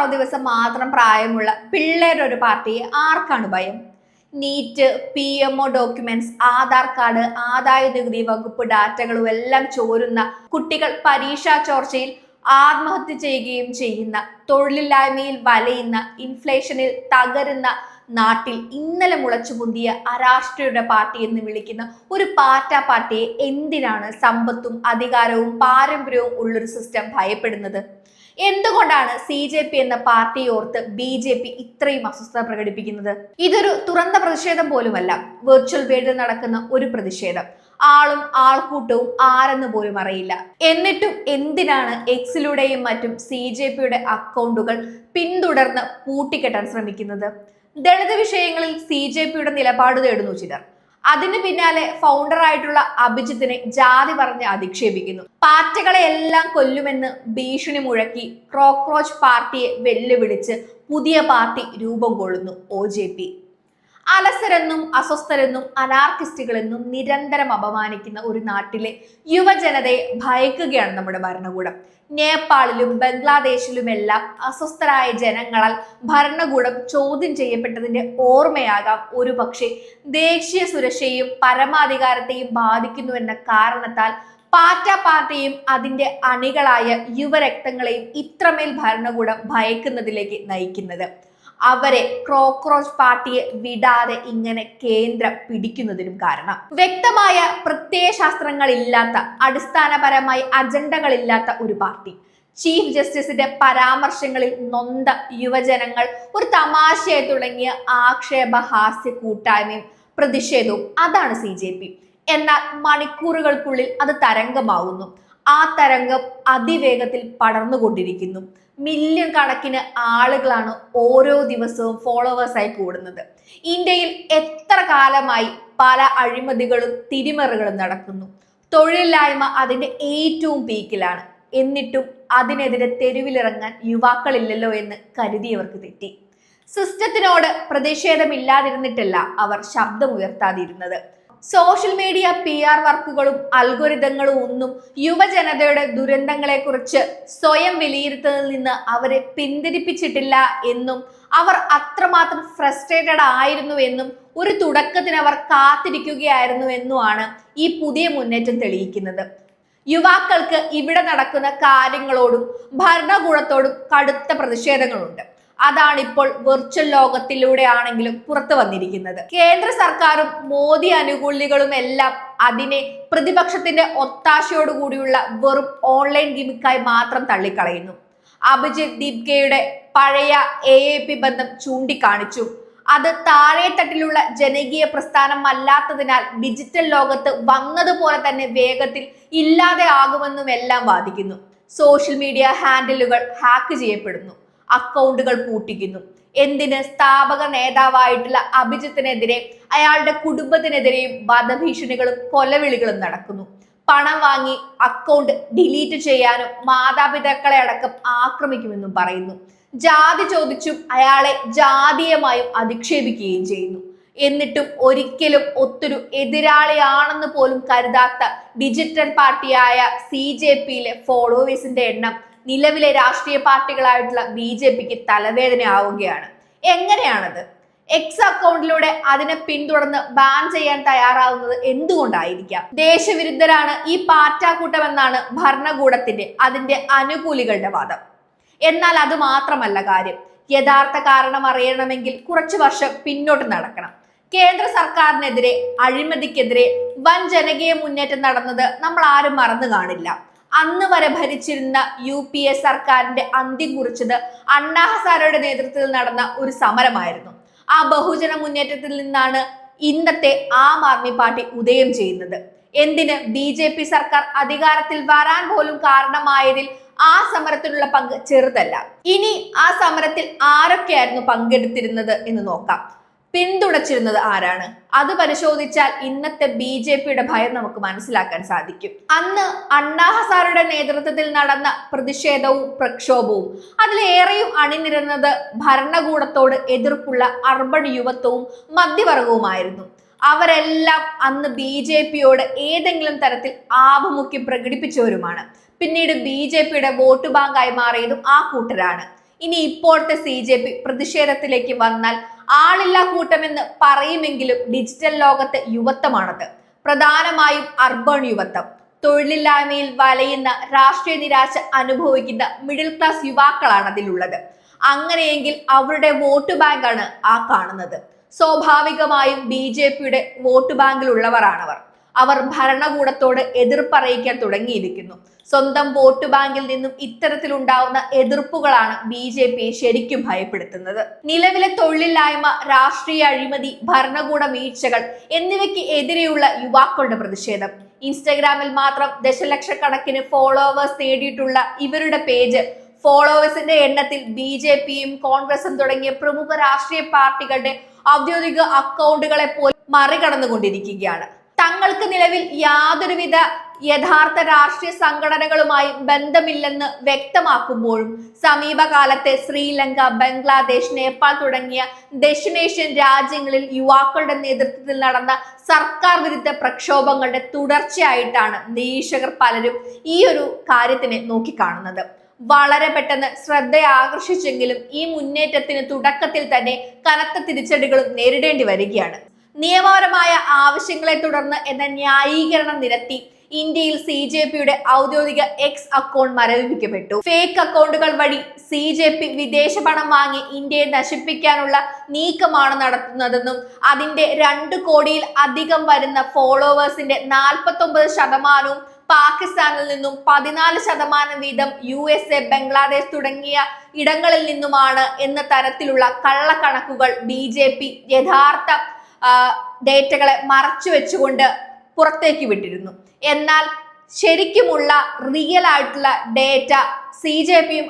56 ദിവസം മാത്രം പ്രായമുള്ള പിള്ളേരുടെ ഒരു പാർട്ടിയെ ആർക്കാണ് ഭയം? NEET, PMO documents, Aadhaar card, ആദായ നികുതി വകുപ്പ് ഡാറ്റകളും എല്ലാം ചോരുന്ന കുട്ടികൾ പരീക്ഷാ ചോർച്ചയിൽ ആത്മഹത്യ ചെയ്യുകയും ചെയ്യുന്ന, തൊഴിലില്ലായ്മയിൽ വലയുന്ന, ഇൻഫ്ലേഷനിൽ തകരുന്ന നാട്ടിൽ ഇന്നലെ മുളച്ചുപൊന്തിയ അരാഷ്ട്രീയയുടെ പാർട്ടി എന്ന് വിളിക്കുന്ന ഒരു പാർട്ടിയെ എന്തിനാണ് സമ്പത്തും അധികാരവും പാരമ്പര്യവും ഉള്ളൊരു സിസ്റ്റം ഭയപ്പെടുന്നത്? എന്തുകൊണ്ടാണ് CJP എന്ന പാർട്ടിയെ ഓർത്ത് BJP ഇത്രയും അസ്വസ്ഥത പ്രകടിപ്പിക്കുന്നത്? ഇതൊരു തുറന്ന പ്രതിഷേധം പോലുമല്ല, വെർച്വൽ വേൾഡിൽ നടക്കുന്ന ഒരു പ്രതിഷേധം. ആളും ആൾക്കൂട്ടവും ആരെന്ന് പോലും അറിയില്ല. എന്നിട്ടും എന്തിനാണ് എക്സിലൂടെയും മറ്റും CJPയുടെ അക്കൗണ്ടുകൾ പിന്തുടർന്ന് പൂട്ടിക്കെട്ടാൻ ശ്രമിക്കുന്നത്? ദളിത് വിഷയങ്ങളിൽ CJPയുടെ നിലപാട് തേടുന്നു ചിലർ. അതിന് പിന്നാലെ ഫൗണ്ടറായിട്ടുള്ള അഭിജിത്തിനെ ജാതി പറഞ്ഞ് അധിക്ഷേപിക്കുന്നു. പാറ്റകളെ എല്ലാം കൊല്ലുമെന്ന് ഭീഷണി മുഴക്കി കോക്രോച്ച് പാർട്ടിയെ വെല്ലുവിളിച്ച് പുതിയ പാർട്ടി രൂപം കൊള്ളുന്നു OJP. അലസരെന്നും അസ്വസ്ഥരെന്നും അനാർക്കിസ്റ്റുകളെന്നും നിരന്തരം അപമാനിക്കുന്ന ഒരു നാട്ടിലെ യുവജനതയെ ഭയക്കുകയാണ് നമ്മുടെ ഭരണകൂടം. നേപ്പാളിലും ബംഗ്ലാദേശിലുമെല്ലാം അസ്വസ്ഥരായ ജനങ്ങളാൽ ഭരണകൂടം ചോദ്യം ചെയ്യപ്പെട്ടതിന്റെ ഓർമ്മയാകാം ഒരു പക്ഷേ ദേശീയ സുരക്ഷയെയും പരമാധികാരത്തെയും ബാധിക്കുന്നുവെന്ന കാരണത്താൽ പാർട്ടിയും അതിന്റെ അണികളായ യുവരക്തങ്ങളെയും ഇത്രമേൽ ഭരണകൂടം ഭയക്കുന്നതിലേക്ക് നയിക്കുന്നത്. അവരെ കോക്രോച്ച് പാർട്ടിയെ വിടാതെ ഇങ്ങനെ കേന്ദ്രം പിടിക്കുന്നതിനും കാരണം വ്യക്തമായ പ്രത്യയശാസ്ത്രങ്ങളില്ലാത്ത, അടിസ്ഥാനപരമായി അജണ്ടകളില്ലാത്ത ഒരു പാർട്ടി. ചീഫ് ജസ്റ്റിസിന്റെ പരാമർശങ്ങളിൽ നൊന്ത യുവജനങ്ങൾ ഒരു തമാശയായി തുടങ്ങിയ ആക്ഷേപഹാസ്യ കൂട്ടായ്മയും പ്രതിഷേധവും അതാണ് CJP. എന്നാൽ മണിക്കൂറുകൾക്കുള്ളിൽ അത് തരംഗമാവുന്നു. ആ തരംഗം അതിവേഗത്തിൽ പടർന്നുകൊണ്ടിരിക്കുന്നു. മില്യൺ കണക്കിന് ആളുകളാണ് ഓരോ ദിവസവും ഫോളോവേഴ്സായി കൂടുന്നത്. ഇന്ത്യയിൽ എത്ര കാലമായി പല അഴിമതികളും തിരിമറികളും നടക്കുന്നു. തൊഴിലില്ലായ്മ അതിന്റെ ഏറ്റവും പീക്കിലാണ്. എന്നിട്ടും അതിനെതിരെ തെരുവിലിറങ്ങാൻ യുവാക്കളില്ലല്ലോ എന്ന് കരുതിയവർക്ക് തെറ്റി. സിസ്റ്റത്തിനോട് പ്രതിഷേധമില്ലാതിരുന്നിട്ടല്ല അവർ ശബ്ദമുയർത്താതിരുന്നത്. സോഷ്യൽ മീഡിയ PR വർക്കുകളും അൽഗോരിതങ്ങളും ഒന്നും യുവജനതയുടെ ദുരന്തങ്ങളെ കുറിച്ച് സ്വയം വിലയിരുത്തുന്നതിൽ നിന്ന് അവരെ പിന്തിരിപ്പിച്ചിട്ടില്ല എന്നും അവർ അത്രമാത്രം ഫ്രസ്ട്രേറ്റഡ് ആയിരുന്നു എന്നും ഒരു തുടക്കത്തിന് അവർ കാത്തിരിക്കുകയായിരുന്നു എന്നുമാണ് ഈ പുതിയ മുന്നേറ്റം തെളിയിക്കുന്നത്. യുവാക്കൾക്ക് ഇവിടെ നടക്കുന്ന കാര്യങ്ങളോടും ഭരണകൂടത്തോടും കടുത്ത പ്രതിഷേധങ്ങളുണ്ട്. അതാണിപ്പോൾ വെർച്വൽ ലോകത്തിലൂടെ ആണെങ്കിലും പുറത്തു വന്നിരിക്കുന്നത്. കേന്ദ്ര സർക്കാരും മോദി അനുകൂലികളും എല്ലാം അതിനെ പ്രതിപക്ഷത്തിന്റെ ഒത്താശയോടുകൂടിയുള്ള വെറും ഓൺലൈൻ ഗിമിക്കായി മാത്രം തള്ളിക്കളയുന്നു. അഭിജിത്ത് ദീപ്കയുടെ പഴയ AAP ബന്ധം ചൂണ്ടിക്കാണിച്ചു. അത് താഴെത്തട്ടിലുള്ള ജനകീയ പ്രസ്ഥാനമല്ലാത്തതിനാൽ ഡിജിറ്റൽ ലോകത്ത് വന്നതുപോലെ തന്നെ വേഗത്തിൽ ഇല്ലാതെ ആകുമെന്നും എല്ലാം വാദിക്കുന്നു. സോഷ്യൽ മീഡിയ ഹാൻഡിലുകൾ ഹാക്ക് ചെയ്യപ്പെടുന്നു, അക്കൗണ്ടുകൾ പൂട്ടിക്കുന്നു. എന്തിന്? സ്ഥാപക നേതാവായിട്ടുള്ള അഭിജിത്തിനെതിരെ, അയാളുടെ കുടുംബത്തിനെതിരെയും വധഭീഷണികളും കൊലവിളികളും നടക്കുന്നു. പണം വാങ്ങി അക്കൗണ്ട് ഡിലീറ്റ് ചെയ്യാനും മാതാപിതാക്കളെ അടക്കം ആക്രമിക്കുമെന്നും പറയുന്നു. ജാതി ചോദിച്ചും അയാളെ ജാതീയമായും അധിക്ഷേപിക്കുകയും ചെയ്യുന്നു. എന്നിട്ടും ഒരിക്കലും ഒത്തൊരു എതിരാളിയാണെന്ന് പോലും കരുതാത്ത ഡിജിറ്റൽ പാർട്ടിയായ CJPയിലെ ഫോളോവേഴ്സിന്റെ എണ്ണം നിലവിലെ രാഷ്ട്രീയ പാർട്ടികളായിട്ടുള്ള BJPക്ക് തലവേദന ആവുകയാണ്. എങ്ങനെയാണത്? എക്സ് അക്കൗണ്ടിലൂടെ അതിനെ പിന്തുടർന്ന് ബാൻ ചെയ്യാൻ തയ്യാറാവുന്നത് എന്തുകൊണ്ടായിരിക്കാം? ദേശവിരുദ്ധരാണ് ഈ പാറ്റാക്കൂട്ടമെന്നാണ് ഭരണകൂടത്തിന്റെ, അതിന്റെ അനുകൂലികളുടെ വാദം. എന്നാൽ അത് മാത്രമല്ല കാര്യം. യഥാർത്ഥ കാരണം അറിയണമെങ്കിൽ കുറച്ചു വർഷം പിന്നോട്ട് നടക്കണം. കേന്ദ്ര സർക്കാരിനെതിരെ, അഴിമതിക്കെതിരെ വൻ ജനകീയ മുന്നേറ്റം നടന്നത് നമ്മൾ ആരും മറന്നു കാണില്ല. അന്ന് വരെ ഭരിച്ചിരുന്ന UPA സർക്കാരിന്റെ അന്ത്യം കുറിച്ചത് അണ്ണാ ഹസാരെയുടെ നേതൃത്വത്തിൽ നടന്ന ഒരു സമരമായിരുന്നു. ആ ബഹുജന മുന്നേറ്റത്തിൽ നിന്നാണ് ഇന്നത്തെ ആം ആദ്മി പാർട്ടി ഉദയം ചെയ്യുന്നത്. എന്തിന്? BJP സർക്കാർ അധികാരത്തിൽ വരാൻ പോലും കാരണമായതിൽ ആ സമരത്തിലുള്ള പങ്ക് ചെറുതല്ല. ഇനി ആ സമരത്തിൽ ആരൊക്കെയായിരുന്നു പങ്കെടുത്തിരുന്നത് എന്ന് നോക്കാം. പിന്തുണച്ചിരുന്നത് ആരാണ്? അത് പരിശോധിച്ചാൽ ഇന്നത്തെ BJPയുടെ ഭയം നമുക്ക് മനസ്സിലാക്കാൻ സാധിക്കും. അന്ന് അണ്ണാ ഹസാരെയുടെ നേതൃത്വത്തിൽ നടന്ന പ്രതിഷേധവും പ്രക്ഷോഭവും അതിലേറെയും അണിനിരന്നത് ഭരണകൂടത്തോട് എതിർപ്പുള്ള അർബൺ യുവത്വവും മധ്യവർഗവുമായിരുന്നു. അവരെല്ലാം അന്ന് BJPയോട് ഏതെങ്കിലും തരത്തിൽ ആഭിമുഖ്യം പ്രകടിപ്പിച്ചവരുമാണ്. പിന്നീട് BJPയുടെ വോട്ട് ബാങ്കായി മാറിയതും ആ കൂട്ടരാണ്. ഇനി ഇപ്പോഴത്തെ CJP പ്രതിഷേധത്തിലേക്ക് വന്നാൽ ആളില്ലാ കൂട്ടമെന്ന് പറയുമെങ്കിലും ഡിജിറ്റൽ ലോകത്തെ യുവത്വമാണത്. പ്രധാനമായും അർബൺ യുവത്വം. തൊഴിലില്ലായ്മയിൽ വലയുന്ന, രാഷ്ട്രീയ നിരാശ അനുഭവിക്കുന്ന മിഡിൽ ക്ലാസ് യുവാക്കളാണ് അതിലുള്ളത്. അങ്ങനെയെങ്കിൽ അവരുടെ വോട്ട് ബാങ്കാണ് ആ കാണുന്നത്. സ്വാഭാവികമായും BJPയുടെ വോട്ട് ബാങ്കിലുള്ളവരാണവർ. അവർ ഭരണകൂടത്തോട് എതിർപ്പറിയിക്കാൻ തുടങ്ങിയിരിക്കുന്നു. സ്വന്തം വോട്ട് ബാങ്കിൽ നിന്നും ഇത്തരത്തിലുണ്ടാവുന്ന എതിർപ്പുകളാണ് BJPയെ ശരിക്കും ഭയപ്പെടുത്തുന്നത്. നിലവിലെ തൊഴിലില്ലായ്മ, രാഷ്ട്രീയ അഴിമതി, ഭരണകൂട വീഴ്ചകൾ എന്നിവയ്ക്ക് എതിരെയുള്ള യുവാക്കളുടെ പ്രതിഷേധം. ഇൻസ്റ്റഗ്രാമിൽ മാത്രം ദശലക്ഷക്കണക്കിന് ഫോളോവേഴ്സ് നേടിയിട്ടുള്ള ഇവരുടെ പേജ് ഫോളോവേഴ്സിന്റെ എണ്ണത്തിൽ BJPയും കോൺഗ്രസും തുടങ്ങിയ പ്രമുഖ രാഷ്ട്രീയ പാർട്ടികളുടെ ഔദ്യോഗിക അക്കൗണ്ടുകളെ പോലും മറികടന്നുകൊണ്ടിരിക്കുകയാണ്. തങ്ങൾക്ക് നിലവിൽ യാതൊരുവിധ യഥാർത്ഥ രാഷ്ട്രീയ സംഘടനകളുമായി ബന്ധമില്ലെന്ന് വ്യക്തമാക്കുമ്പോഴും സമീപകാലത്തെ ശ്രീലങ്ക, ബംഗ്ലാദേശ്, നേപ്പാൾ തുടങ്ങിയ ദക്ഷിണേഷ്യൻ രാജ്യങ്ങളിൽ യുവാക്കളുടെ നേതൃത്വത്തിൽ നടന്ന സർക്കാർ വിരുദ്ധ പ്രക്ഷോഭങ്ങളുടെ തുടർച്ചയായിട്ടാണ് നിരീക്ഷകർ പലരും ഈ ഒരു കാര്യത്തിനെ നോക്കിക്കാണുന്നത്. വളരെ പെട്ടെന്ന് ശ്രദ്ധ ആകർഷിച്ചെങ്കിലും ഈ മുന്നേറ്റത്തിന് തുടക്കത്തിൽ തന്നെ കനത്ത തിരിച്ചടികളും നേരിടേണ്ടി വരികയാണ്. നിയമപരമായ ആവശ്യങ്ങളെ തുടർന്ന് എന്ന ന്യായീകരണം നിരത്തി ഇന്ത്യയിൽ CJPയുടെ ഔദ്യോഗിക X അക്കൗണ്ട് മരവിപ്പിക്കപ്പെട്ടു. ഫേക്ക് അക്കൗണ്ടുകൾ വഴി CJP വിദേശ പണം വാങ്ങി ഇന്ത്യയെ നശിപ്പിക്കാനുള്ള നീക്കമാണ് നടത്തുന്നതെന്നും അതിന്റെ 2 കോടിയിൽ അധികം വരുന്ന ഫോളോവേഴ്സിന്റെ 49% പാകിസ്ഥാനിൽ നിന്നും 14% വീതം USA, ബംഗ്ലാദേശ് തുടങ്ങിയ ഇടങ്ങളിൽ നിന്നുമാണ് എന്ന തരത്തിലുള്ള കള്ളക്കണക്കുകൾ BJP യഥാർത്ഥ ഡേറ്റകളെ മറച്ചു വെച്ചുകൊണ്ട് പുറത്തേക്ക് വിട്ടിരുന്നു. എന്നാൽ ശരിക്കുമുള്ള റിയൽ ആയിട്ടുള്ള ഡേറ്റ CJPയും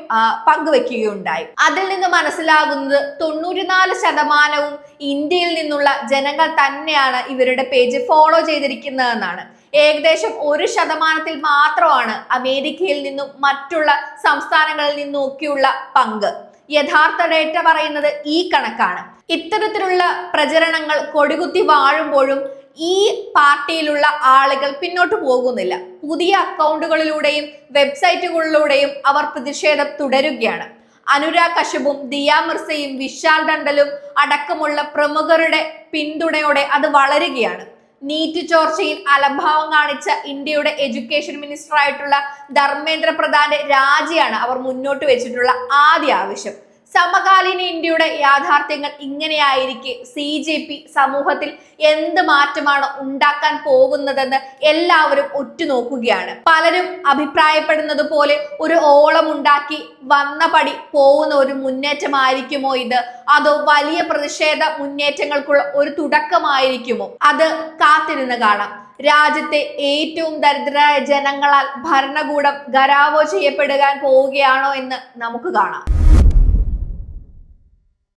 പങ്കുവെക്കുകയുണ്ടായി. അതിൽ നിന്ന് മനസ്സിലാകുന്നത് 94% ഇന്ത്യയിൽ നിന്നുള്ള ജനങ്ങൾ തന്നെയാണ് ഇവരുടെ പേജ് ഫോളോ ചെയ്തിരിക്കുന്നതെന്നാണ്. ഏകദേശം 1% മാത്രമാണ് അമേരിക്കയിൽ നിന്നും മറ്റുള്ള സംസ്ഥാനങ്ങളിൽ നിന്നും ഒക്കെയുള്ള പങ്ക്. യഥാർത്ഥ ഡേറ്റ പറയുന്നത് ഈ കണക്കാണ്. ഇത്തരത്തിലുള്ള പ്രചരണങ്ങൾ കൊടികുത്തി വാഴുമ്പോഴും ഈ പാർട്ടിയിലുള്ള ആളുകൾ പിന്നോട്ട് പോകുന്നില്ല. പുതിയ അക്കൗണ്ടുകളിലൂടെയും വെബ്സൈറ്റുകളിലൂടെയും അവർ പ്രതിഷേധം തുടരുകയാണ്. അനുരാഗ് കശ്യപും, ദിയ മിർസയും, വിശാൽ ടണ്ടലും അടക്കമുള്ള പ്രമുഖരുടെ പിന്തുണയോടെ അത് വളരുകയാണ്. നീറ്റ് ചോർച്ചയിൽ അലംഭാവം കാണിച്ച ഇന്ത്യയുടെ എഡ്യൂക്കേഷൻ മിനിസ്റ്റർ ആയിട്ടുള്ള ധർമ്മേന്ദ്ര പ്രധാന്റെ രാജിയാണ് അവർ മുന്നോട്ട് വെച്ചിട്ടുള്ള ആദ്യ ആവശ്യം. സമകാലീന ഇന്ത്യയുടെ യാഥാർത്ഥ്യങ്ങൾ ഇങ്ങനെയായിരിക്കെ CJP സമൂഹത്തിൽ എന്ത് മാറ്റമാണ് ഉണ്ടാക്കാൻ പോകുന്നതെന്ന് എല്ലാവരും ഉറ്റുനോക്കുകയാണ്. പലരും അഭിപ്രായപ്പെടുന്നത് പോലെ ഒരു ഓളം ഉണ്ടാക്കി വന്ന പടി പോകുന്ന ഒരു മുന്നേറ്റമായിരിക്കുമോ ഇത്? അതോ വലിയ പ്രതിഷേധ മുന്നേറ്റങ്ങൾക്കുള്ള ഒരു തുടക്കമായിരിക്കുമോ? അത് കാത്തിരുന്ന് കാണാം. രാജ്യത്തെ ഏറ്റവും ദരിദ്രരായ ജനങ്ങളാൽ ഭരണകൂടം ഖരാവോ ചെയ്യപ്പെടുവാൻ പോവുകയാണോ എന്ന് നമുക്ക് കാണാം.